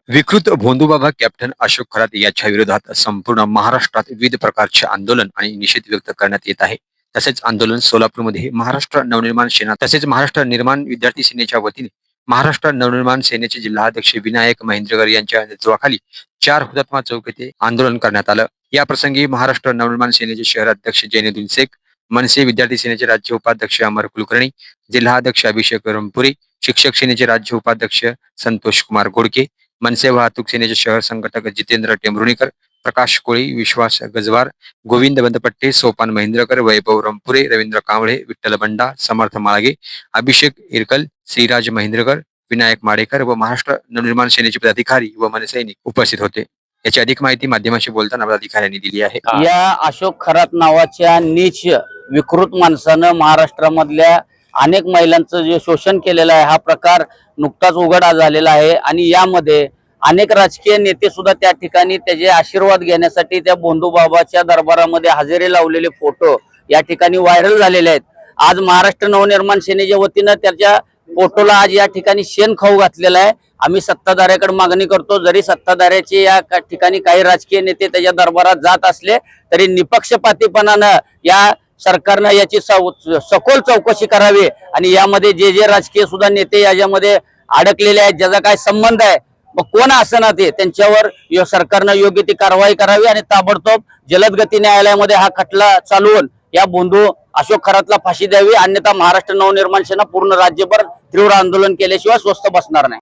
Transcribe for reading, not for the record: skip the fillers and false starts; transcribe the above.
विकृत भोंदूबाबा कॅप्टन अशोक खरात याच्या विरोधात संपूर्ण महाराष्ट्रात विविध प्रकारचे आंदोलन आणि निषेध व्यक्त करण्यात येत आहे. तसेच आंदोलन सोलापूरमध्ये महाराष्ट्र नवनिर्माण सेना तसेच महाराष्ट्र निर्माण विद्यार्थी सेनेच्या वतीने महाराष्ट्र नवनिर्माण सेनेचे जिल्हाध्यक्ष विनायक महेंद्रकर यांच्या नेतृत्वाखाली 4 हुतात्मा चौक येथे आंदोलन करण्यात आलं. या प्रसंगी महाराष्ट्र नवनिर्माण सेनेचे शहराध्यक्ष जैनुद्दीन शेख, मनसे विद्यार्थी सेनेचे राज्य उपाध्यक्ष अमर कुलकर्णी, जिल्हाध्यक्ष अभिषेक रमपुरे, शिक्षक सेनेचे राज्य उपाध्यक्ष संतोष कुमार गोडके, मनसे वाहतूक सेनेचे शहर संघटक जितेंद्र टेंभुर्णीकर, प्रकाश कोळी, विश्वास गजवार, गोविंद बंदपट्टे, सोपान महेंद्रकर, वैभव रमपुरे, रवींद्र कांबळे, विठ्ठल बंडा, समर्थ माळगे, अभिषेक इरकल, श्रीराज महेंद्रकर, विनायक माडेकर व महाराष्ट्र नवनिर्माण सेनेचे पदाधिकारी व मनसैनिक उपस्थित होते. याची अधिक माहिती माध्यमांशी बोलताना पदाधिकाऱ्यांनी दिली आहे. या अशोक खरात नावाच्या नीच विकृत माणसानं महाराष्ट्रामधल्या अनेक महिलांचं जे शोषण केलेलं आहे, हा प्रकार नुकताच उघड झालेला आहे. आणि यामध्ये अनेक राजकीय नेते सुद्धा त्या ठिकाणी त्याचे आशीर्वाद घेण्यासाठी त्या भोंदूबाबाच्या दरबारामध्ये हजेरी लावलेले फोटो या ठिकाणी व्हायरल झालेले आहेत. आज महाराष्ट्र नवनिर्माण सेनेच्या वतीनं त्याच्या फोटोला आज या ठिकाणी शेण खाऊ घातलेला आहे. आम्ही सत्ताधाऱ्याकडे मागणी करतो, जरी सत्ताधाऱ्याचे या ठिकाणी काही राजकीय नेते त्याच्या दरबारात जात असले तरी निपक्षपातीपणानं या सरकारनं याची सखोल चौकशी करावी आणि यामध्ये जे जे राजकीय सुद्धा नेते याच्यामध्ये अडकलेले आहेत, ज्याचा काय संबंध आहे, मग कोण असणार ते, त्यांच्यावर सरकारनं योग्य ती कारवाई करावी आणि ताबडतोब जलद गती न्यायालयामध्ये हा खटला चालवून या बोंधू अशोक खरातला फाशी द्यावी. अन्यथा महाराष्ट्र नवनिर्माण सेना पूर्ण राज्यभर तीव्र आंदोलन केल्याशिवाय स्वस्थ बसणार नाही.